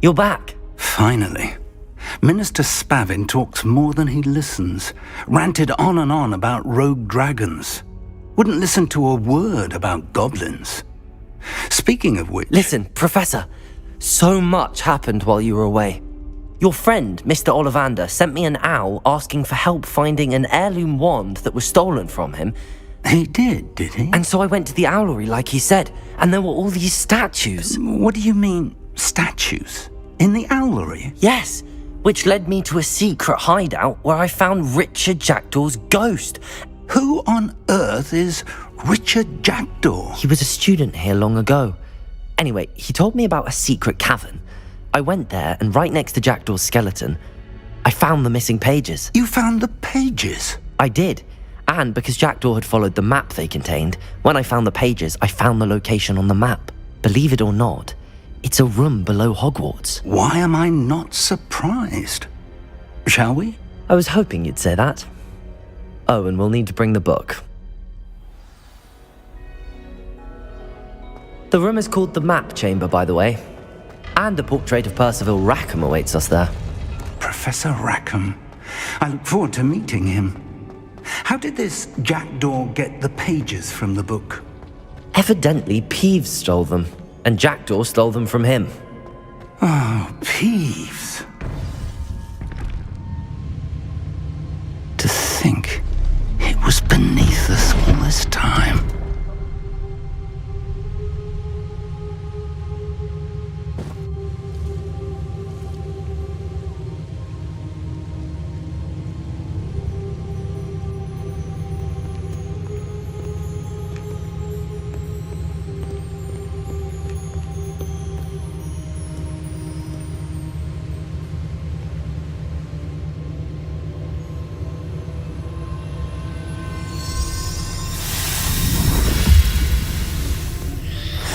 You're back. Finally. Minister Spavin talks more than he listens. Ranted on and on about rogue dragons. Wouldn't listen to a word about goblins. Speaking of which... Listen, Professor. So much happened while you were away. Your friend, Mr. Ollivander, sent me an owl asking for help finding an heirloom wand that was stolen from him. He did he? And so I went to the owlery like he said, and there were all these statues. What do you mean, statues? In the owlery? Yes, which led me to a secret hideout where I found Richard Jackdaw's ghost. Who on earth is Richard Jackdaw? He was a student here long ago. Anyway, he told me about a secret cavern. I went there, and right next to Jackdaw's skeleton, I found the missing pages. You found the pages? I did. And because Jackdaw had followed the map they contained, when I found the pages, I found the location on the map. Believe it or not, it's a room below Hogwarts. Why am I not surprised? Shall we? I was hoping you'd say that. Oh, and we'll need to bring the book. The room is called the Map Chamber, by the way. And a portrait of Percival Rackham awaits us there. Professor Rackham. I look forward to meeting him. How did this Jackdaw get the pages from the book? Evidently, Peeves stole them, and Jackdaw stole them from him. Oh, Peeves. To think it was beneath us all this time.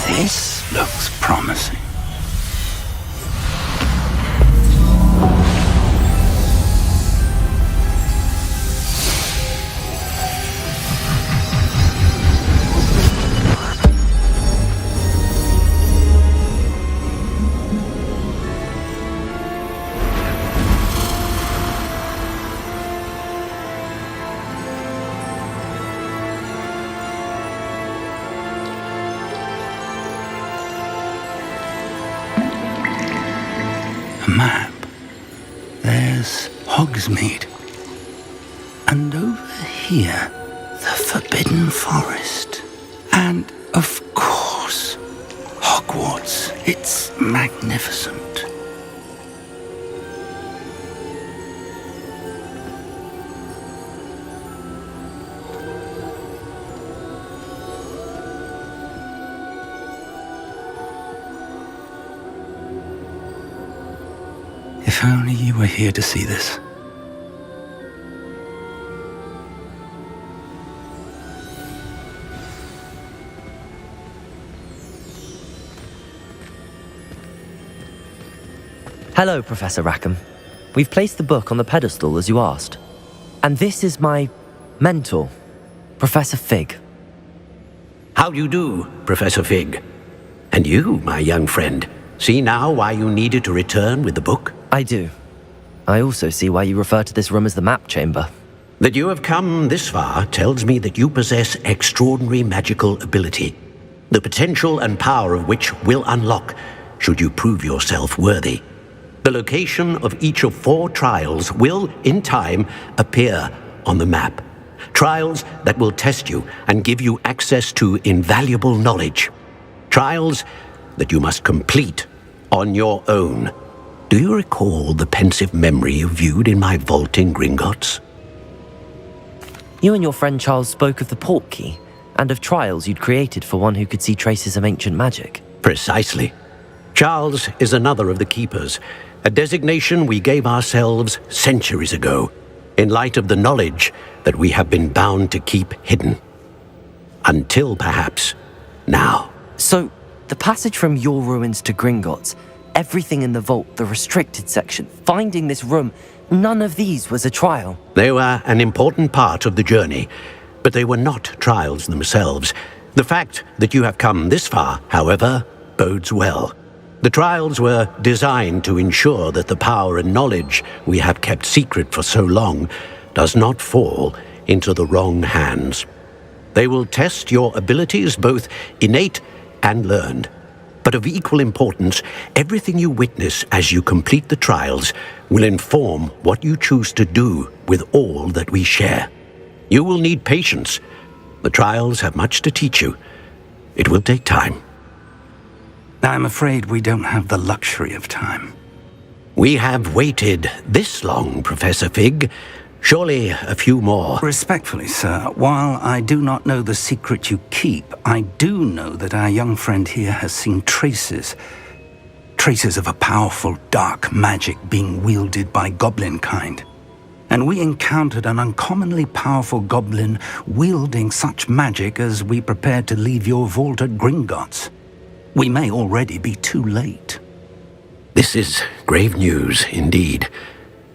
This looks promising. Map. There's Hogsmeade. And over here, the Forbidden Forest. And, of course, Hogwarts. It's magnificent. If only you were here to see this. Hello, Professor Rackham. We've placed the book on the pedestal as you asked. And this is my mentor, Professor Fig. How do you do, Professor Fig? And you, my young friend, see now why you needed to return with the book? I do. I also see why you refer to this room as the Map Chamber. That you have come this far tells me that you possess extraordinary magical ability, the potential and power of which will unlock should you prove yourself worthy. The location of each of 4 trials will, in time, appear on the map. Trials that will test you and give you access to invaluable knowledge. Trials that you must complete on your own. Do you recall the pensive memory you viewed in my vault in Gringotts? You and your friend Charles spoke of the Portkey and of trials you'd created for one who could see traces of ancient magic. Precisely. Charles is another of the Keepers, a designation we gave ourselves centuries ago, in light of the knowledge that we have been bound to keep hidden. Until, perhaps, now. So, the passage from your ruins to Gringotts, everything in the vault, the restricted section, finding this room, none of these was a trial. They were an important part of the journey, but they were not trials themselves. The fact that you have come this far, however, bodes well. The trials were designed to ensure that the power and knowledge we have kept secret for so long does not fall into the wrong hands. They will test your abilities, both innate and learned. But of equal importance, everything you witness as you complete the trials will inform what you choose to do with all that we share. You will need patience. The trials have much to teach you. It will take time. I'm afraid we don't have the luxury of time. We have waited this long, Professor Fig. Surely a few more. Respectfully, sir, while I do not know the secret you keep, I do know that our young friend here has seen traces of a powerful dark magic being wielded by goblin kind. And we encountered an uncommonly powerful goblin wielding such magic as we prepared to leave your vault at Gringotts. We may already be too late. This is grave news indeed.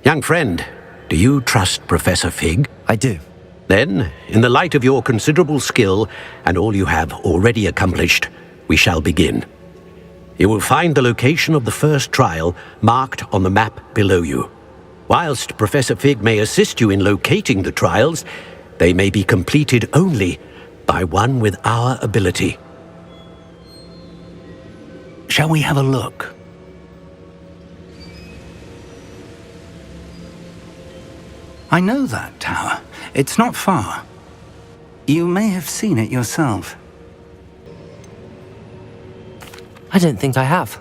Young friend, do you trust Professor Fig? I do. Then, in the light of your considerable skill and all you have already accomplished, we shall begin. You will find the location of the first trial marked on the map below you. Whilst Professor Fig may assist you in locating the trials, they may be completed only by one with our ability. Shall we have a look? I know that tower. It's not far. You may have seen it yourself. I don't think I have.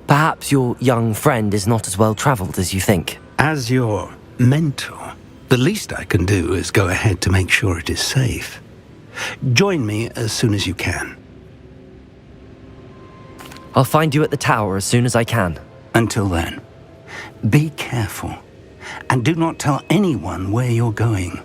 Perhaps your young friend is not as well traveled as you think. As your mentor, the least I can do is go ahead to make sure it is safe. Join me as soon as you can. I'll find you at the tower as soon as I can. Until then, be careful, and do not tell anyone where you're going.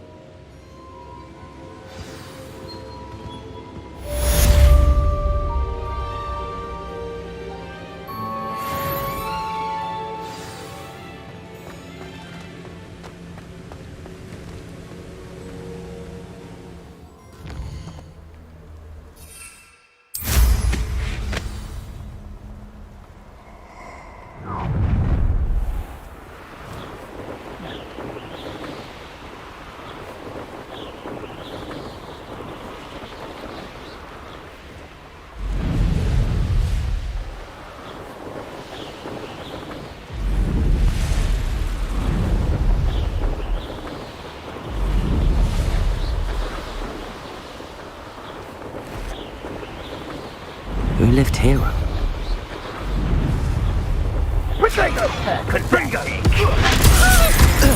Who lived here?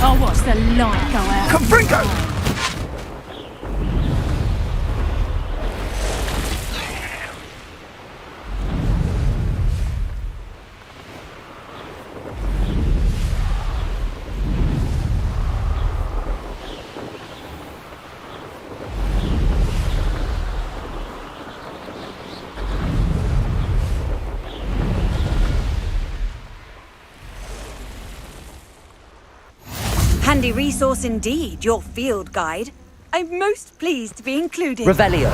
I'll watch the light go out. Handy resource indeed, your field guide. I'm most pleased to be included. Revelio.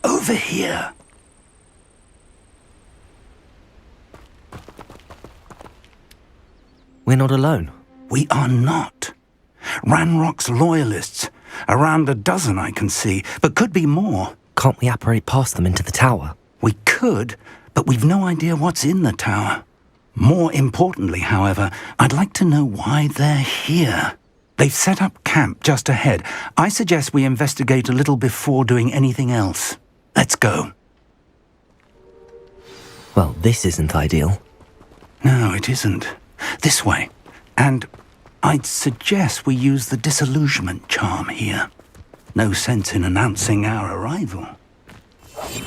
Over here. We're not alone. We are not. Ranrock's loyalists. Around a dozen I can see, but could be more. Can't we apparate past them into the tower? We could, but we've no idea what's in the tower. More importantly, however, I'd like to know why they're here. They've set up camp just ahead. I suggest we investigate a little before doing anything else. Let's go. Well, this isn't ideal. No, it isn't. This way. And I'd suggest we use the disillusionment charm here. No sense in announcing our arrival. You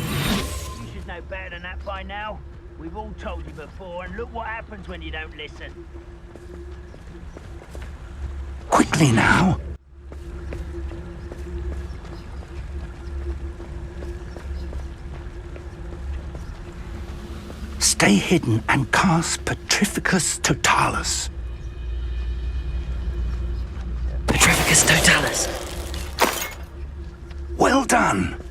should know better than that by now. We've all told you before, and look what happens when you don't listen. Quickly now. Stay Stay hidden and cast Petrificus Totalis. Petrificus Totalis. Well done.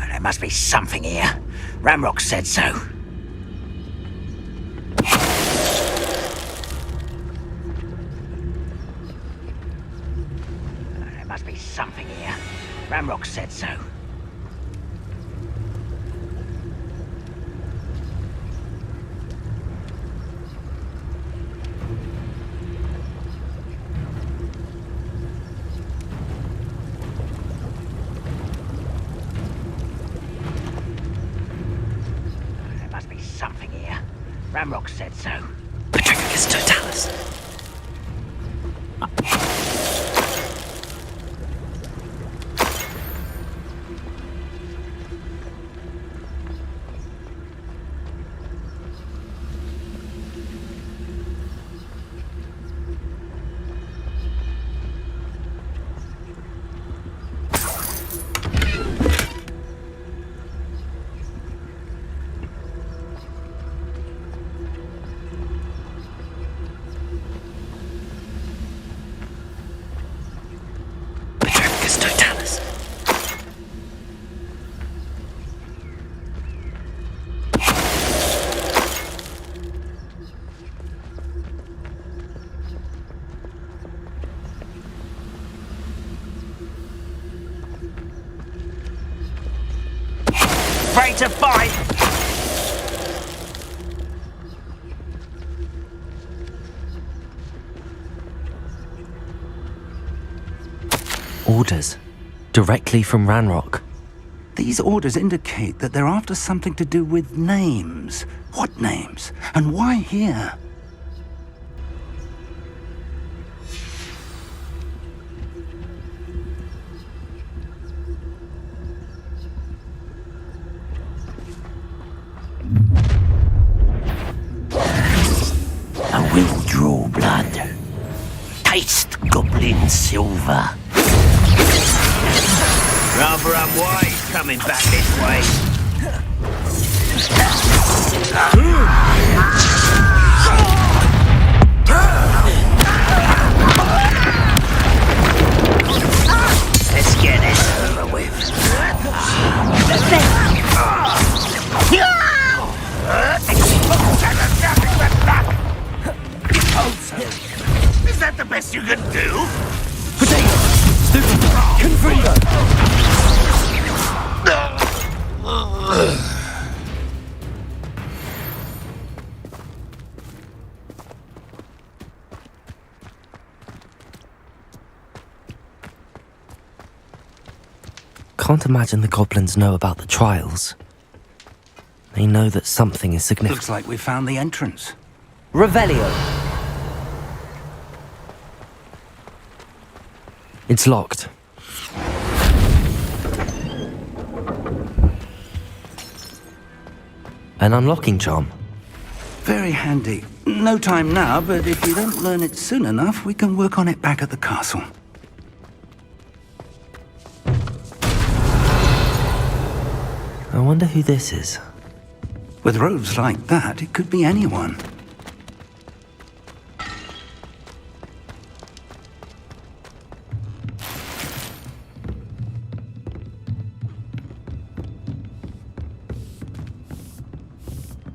There must be something here. Ramrock said so. There must be something here. Ramrock said so. Something here. Ramrock said so. Petrificus Totalis. Totalis. Ready to fight! Orders. Directly from Ranrock. These orders indicate that they're after something to do with names. What names? And why here? I will draw blood. Taste goblin silver. Rather unwise coming back this way. Let's get this over with. Is that the best you can do? Can't imagine the goblins know about the trials. They know that something is significant. Looks like we found the entrance. Revelio. It's locked. An unlocking charm. Very handy. No time now, but if you don't learn it soon enough, we can work on it back at the castle. I wonder who this is. With robes like that, it could be anyone.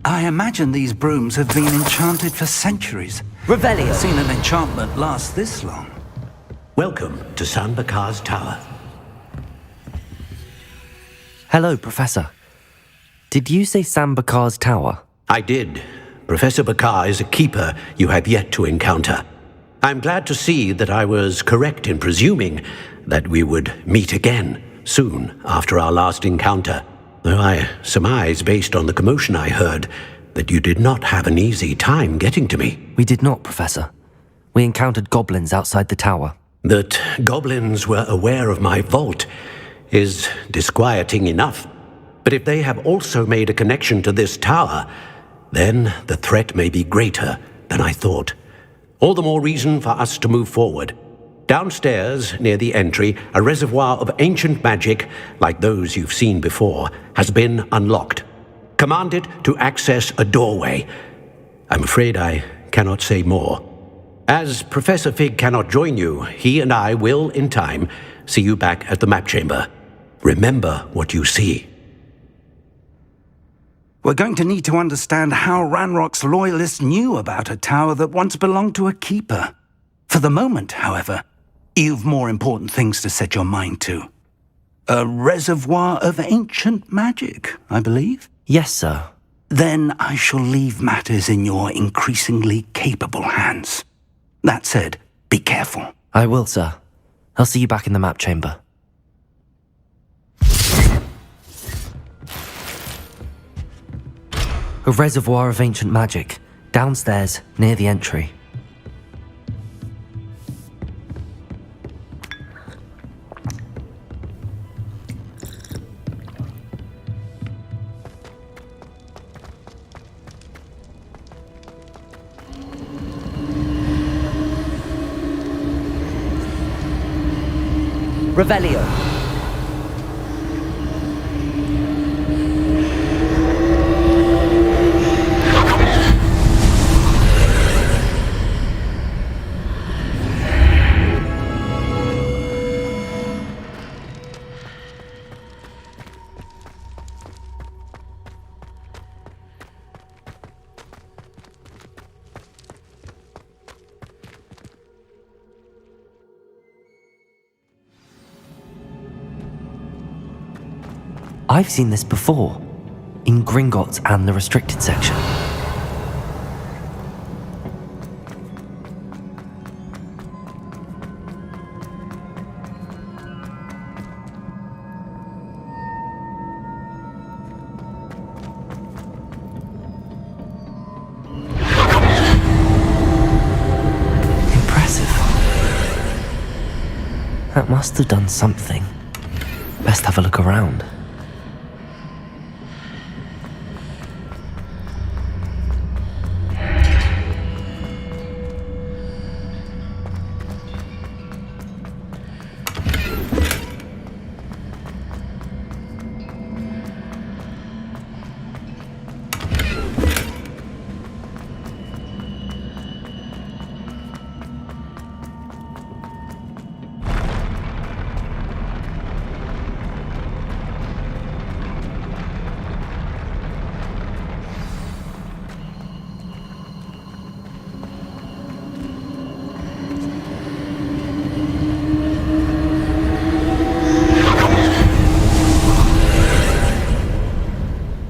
I imagine these brooms have been enchanted for centuries. Revelio. I've seen an enchantment last this long. Welcome to Sambakar's Tower. Hello, Professor. Did you say Sambakar's Tower? I did. Professor Bakar is a keeper you have yet to encounter. I'm glad to see that I was correct in presuming that we would meet again soon after our last encounter, though I surmise, based on the commotion I heard, that you did not have an easy time getting to me. We did not, Professor. We encountered goblins outside the tower. That goblins were aware of my vault is disquieting enough. But if they have also made a connection to this tower, then the threat may be greater than I thought. All the more reason for us to move forward. Downstairs, near the entry, a reservoir of ancient magic, like those you've seen before, has been unlocked. Command it to access a doorway. I'm afraid I cannot say more. As Professor Fig cannot join you, he and I will, in time, see you back at the map chamber. Remember what you see. We're going to need to understand how Ranrock's loyalists knew about a tower that once belonged to a keeper. For the moment, however, you've more important things to set your mind to. A reservoir of ancient magic, I believe? Yes, sir. Then I shall leave matters in your increasingly capable hands. That said, be careful. I will, sir. I'll see you back in the map chamber. A reservoir of ancient magic, downstairs, near the entry. Revelio. I've seen this before, in Gringotts and the restricted section. Impressive. That must have done something. Best have a look around.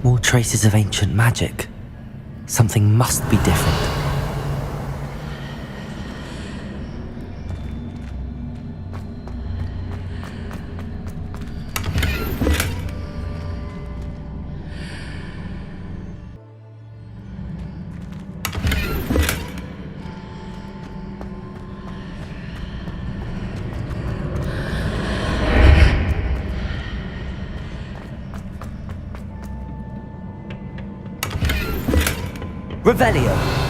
More traces of ancient magic. Something must be different. Revelio.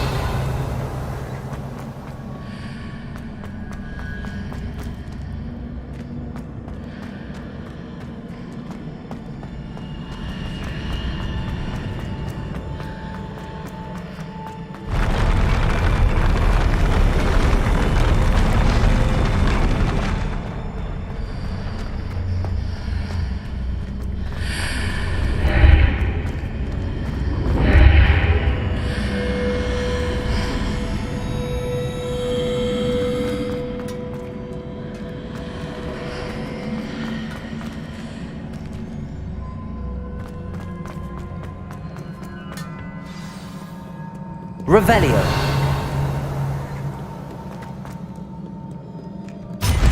Revelio.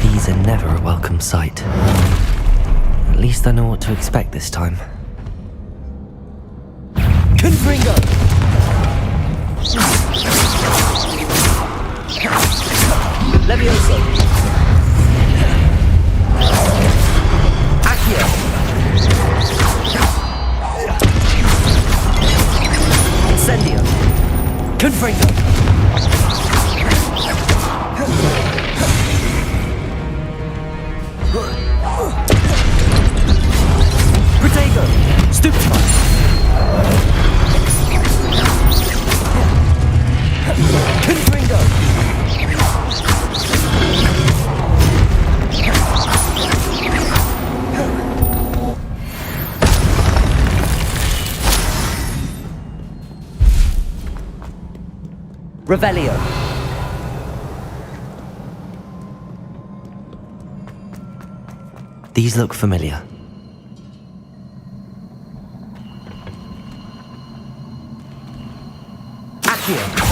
These are never a welcome sight. At least I know what to expect this time. Confringo! Levioso! Accio! Confringo! Protego! Stupefy! Confringo! Revelio. These look familiar. Accio.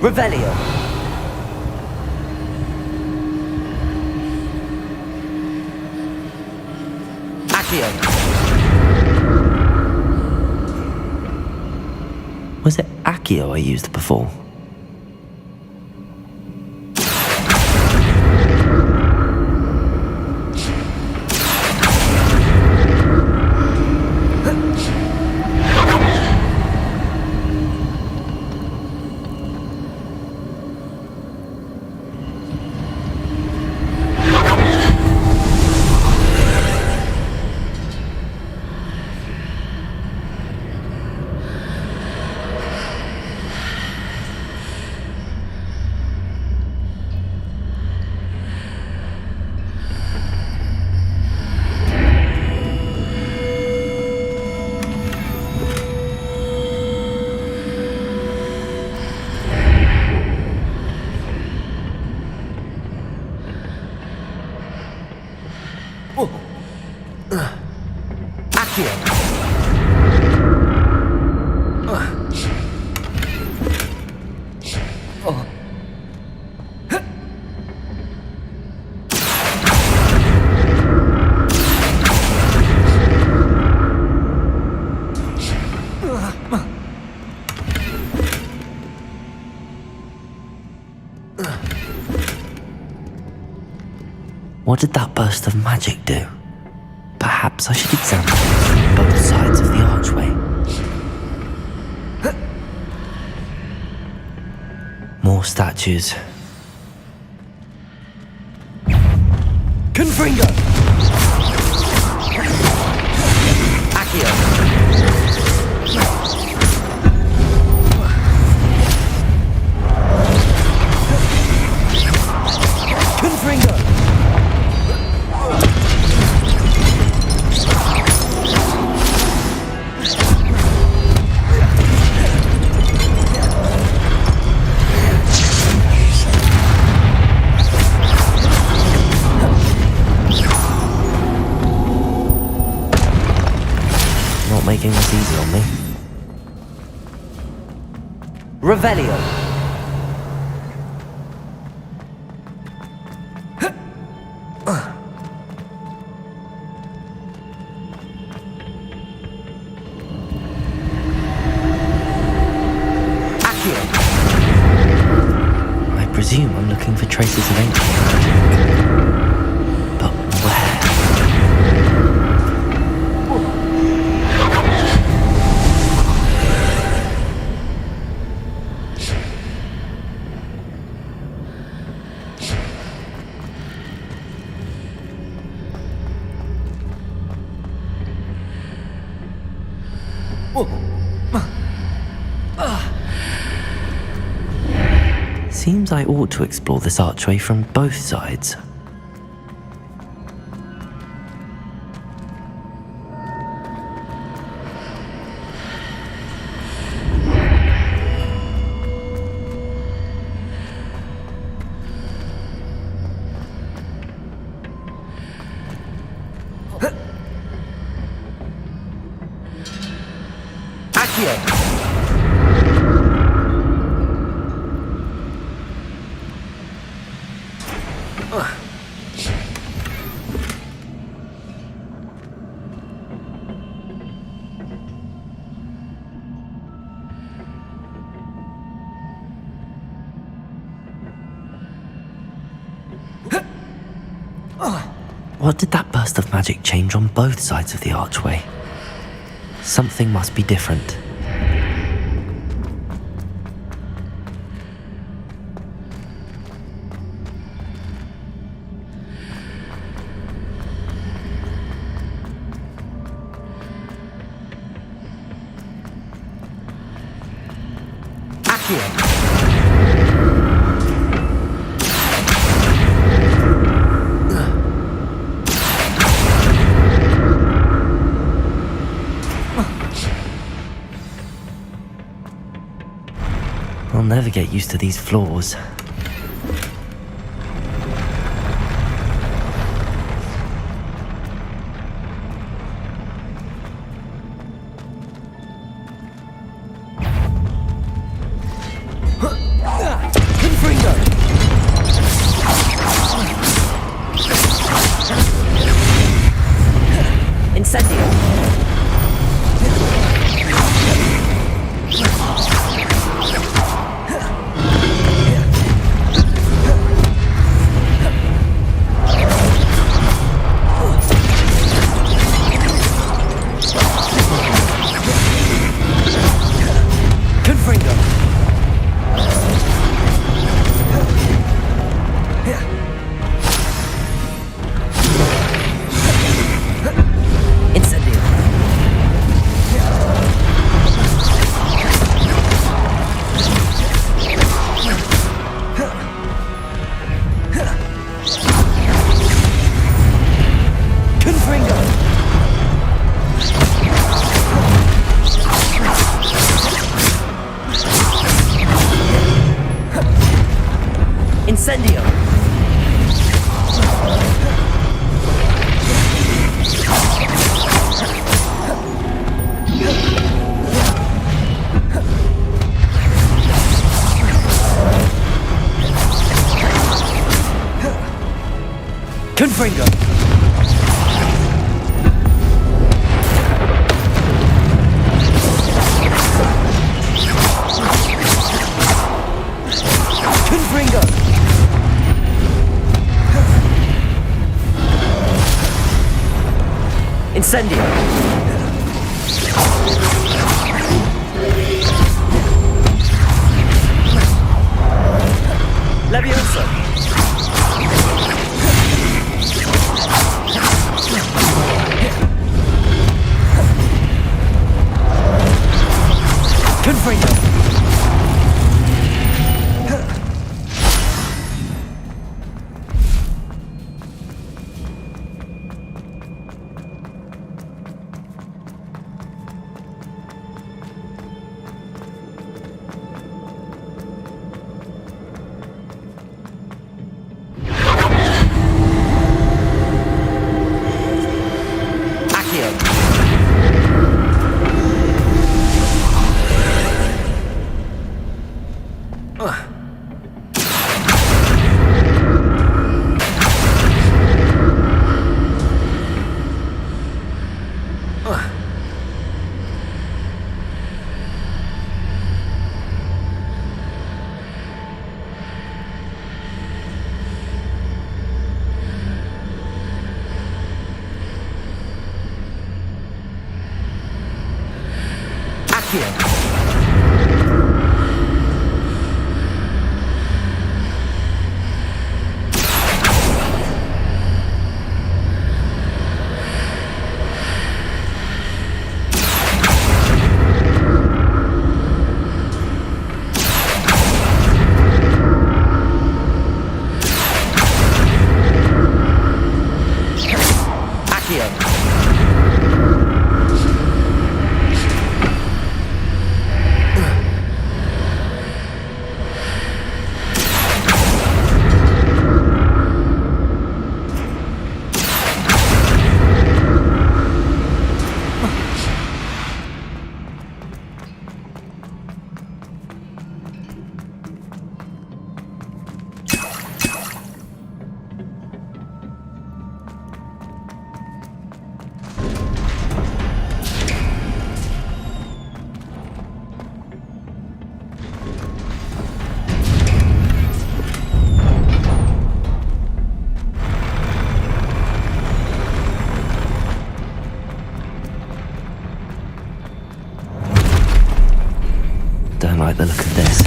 Revelio. Accio. Was it Accio I used before? What did that burst of magic do? Perhaps I should examine it from both sides of the archway. More statues. Confringo! Accio! Confringo! Making this easy on me. Revelio. Accio. I presume I'm looking for traces of ancient magic. But where? Seems I ought to explore this archway from both sides. What did that burst of magic change on both sides of the archway? Something must be different. Accio! I'll never get used to these floors. Incendio! Confringo! Incendio! Leviosa! Confringo! don't like the look of this.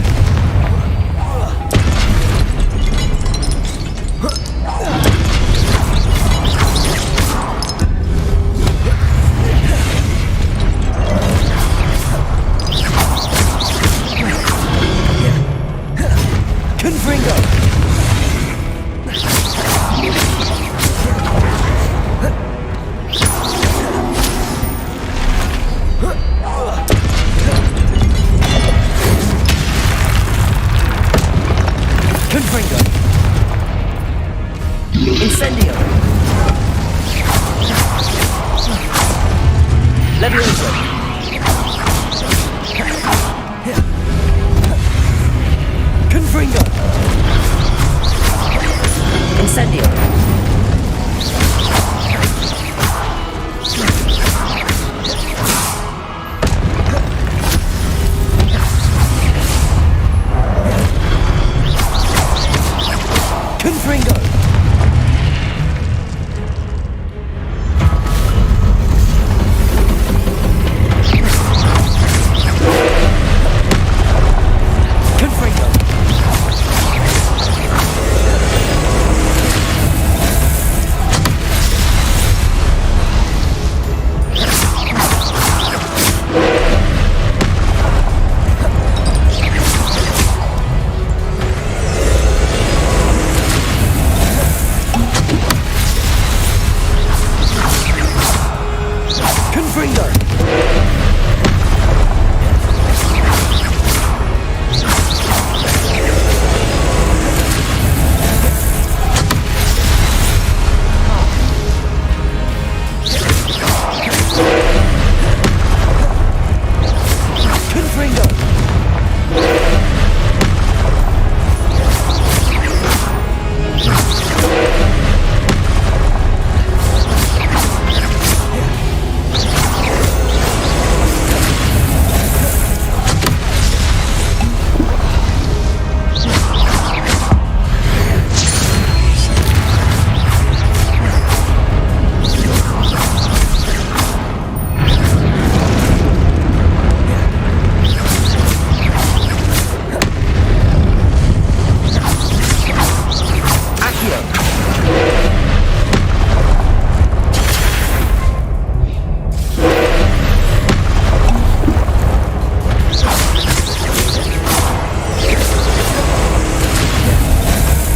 Incendio! Levioso! Confringo! Incendio!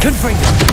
Confringo!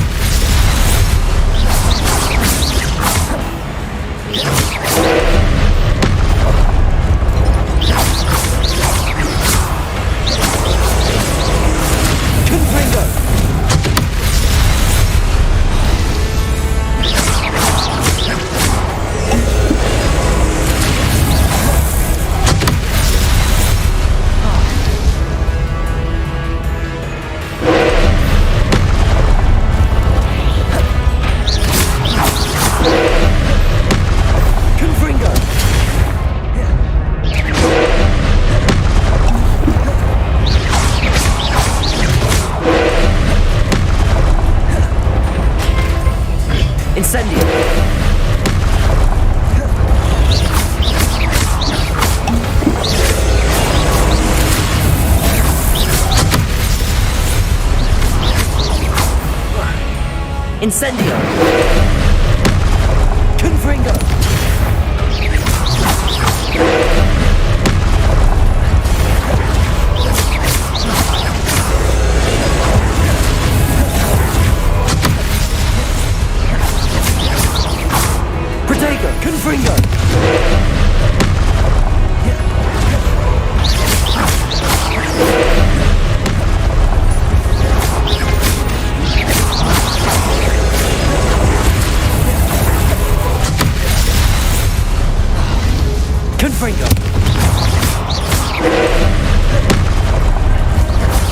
Incendio! Confringo! Protego! Confringo! Confringo!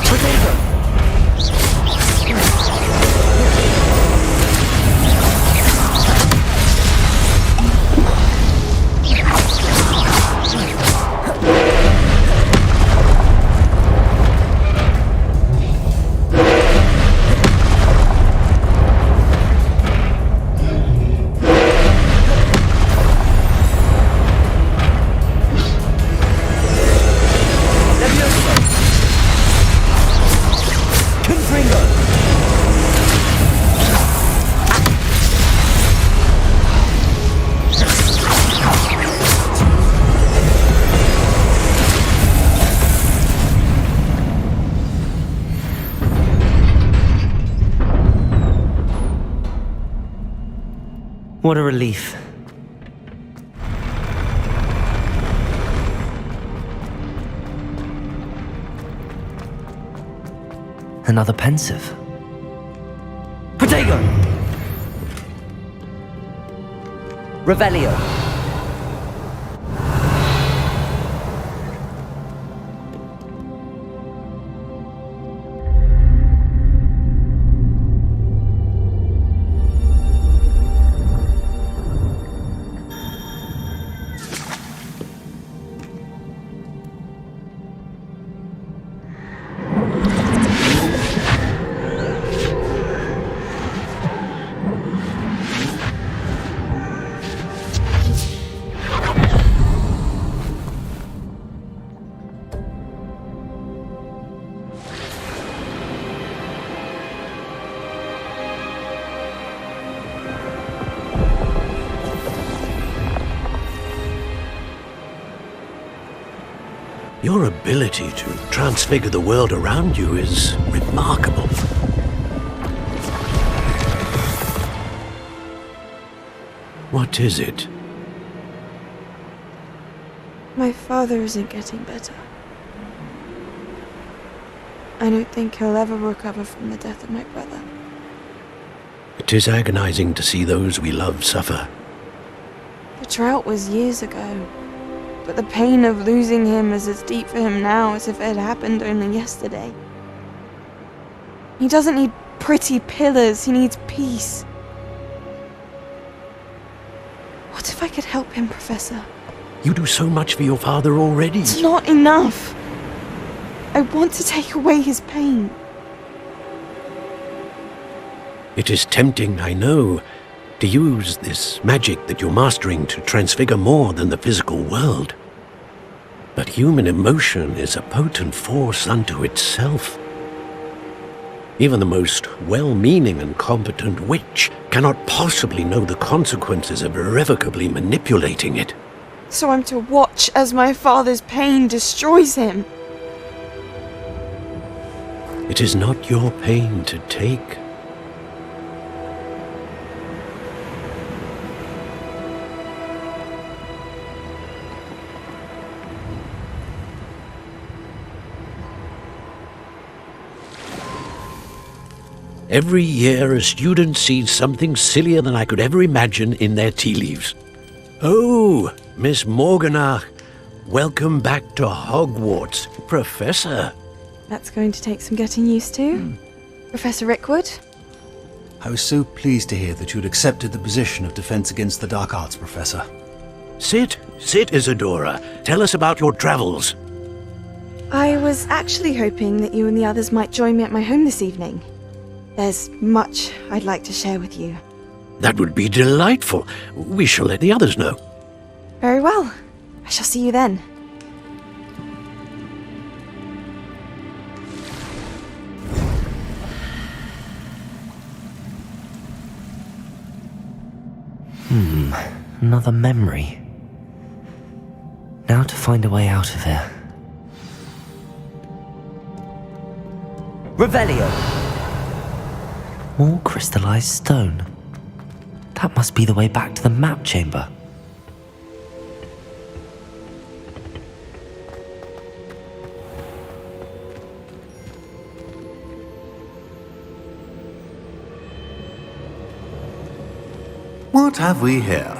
Protego! What a relief. Another pensive. Protego! Revelio. Your ability to transfigure the world around you is remarkable. What is it? My father isn't getting better. I don't think he'll ever recover from the death of my brother. It is agonizing to see those we love suffer. The drought was years ago, but the pain of losing him is as deep for him now as if it had happened only yesterday. He doesn't need pretty pillars, he needs peace. What if I could help him, Professor? You do so much for your father already. It's not enough. I want to take away his pain. It is tempting, I know, to use this magic that you're mastering to transfigure more than the physical world. But human emotion is a potent force unto itself. Even the most well-meaning and competent witch cannot possibly know the consequences of irrevocably manipulating it. So I'm to watch as my father's pain destroys him. It is not your pain to take. Every year a student sees something sillier than I could ever imagine in their tea leaves. Oh, Miss Morganach, welcome back to Hogwarts, Professor. That's going to take some getting used to. Professor Rickwood? I was so pleased to hear that you'd accepted the position of Defense Against the Dark Arts, Professor. Sit, Isadora. Tell us about your travels. I was actually hoping that you and the others might join me at my home this evening. There's much I'd like to share with you. That would be delightful. We shall let the others know. Very well. I shall see you then. Another memory. Now to find a way out of here. Revelio! More crystallized stone. That must be the way back to the map chamber. What have we here?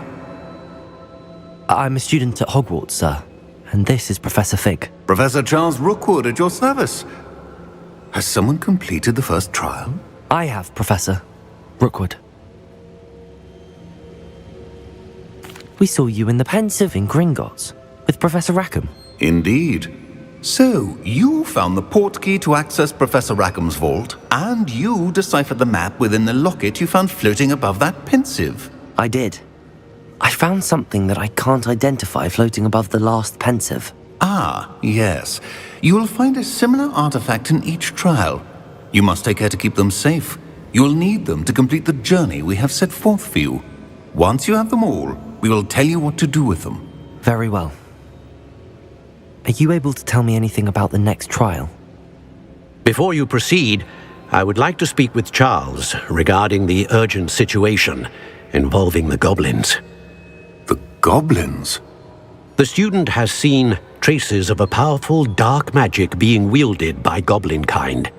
I'm a student at Hogwarts, sir. And this is Professor Fig. Professor Charles Rookwood at your service. Has someone completed the first trial? I have, Professor Rookwood. We saw you in the Pensive in Gringotts with Professor Rackham. Indeed. So, you found the portkey to access Professor Rackham's vault, and you deciphered the map within the locket you found floating above that Pensive. I did. I found something that I can't identify floating above the last Pensive. Ah, yes. You will find a similar artifact in each trial. You must take care to keep them safe. You will need them to complete the journey we have set forth for you. Once you have them all, we will tell you what to do with them. Very well. Are you able to tell me anything about the next trial? Before you proceed, I would like to speak with Charles regarding the urgent situation. involving the goblins. The goblins? The student has seen traces of a powerful dark magic being wielded by goblin kind.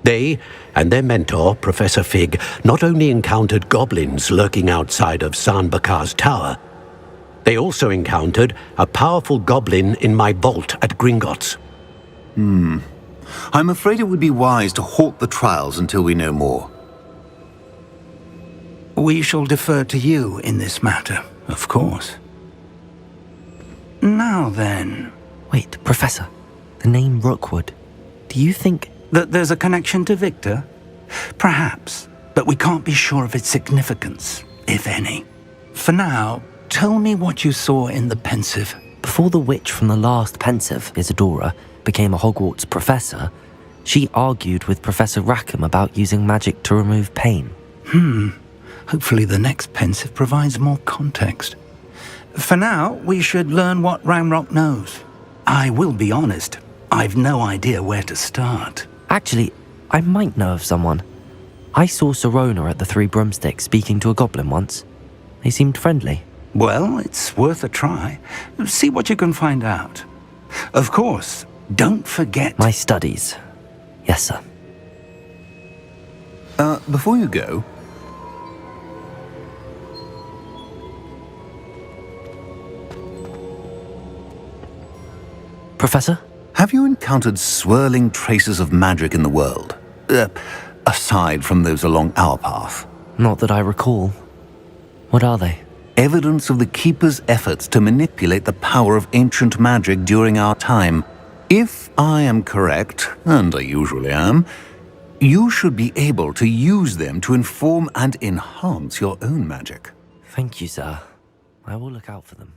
They and their mentor, Professor Fig, not only encountered goblins lurking outside of San Bakar's tower, they also encountered a powerful goblin in my vault at Gringotts. I'm afraid it would be wise to halt the trials until we know more. We shall defer to you in this matter, of course. Now then... Wait, Professor, the name Rookwood. Do you think... that there's a connection to Victor? Perhaps, but we can't be sure of its significance, if any. For now, tell me what you saw in the Pensive. Before the witch from the last Pensive, Isadora, became a Hogwarts professor, she argued with Professor Rackham about using magic to remove pain. Hopefully the next Pensive provides more context. For now, we should learn what Ranrock knows. I will be honest, I've no idea where to start. Actually, I might know of someone. I saw Sirona at the Three Broomsticks speaking to a goblin once. They seemed friendly. Well, it's worth a try. See what you can find out. Of course, don't forget... My studies. Yes, sir. Before you go... Professor? Have you encountered swirling traces of magic in the world? Aside from those along our path? Not that I recall. What are they? Evidence of the Keeper's efforts to manipulate the power of ancient magic during our time. If I am correct, and I usually am, you should be able to use them to inform and enhance your own magic. Thank you, sir. I will look out for them.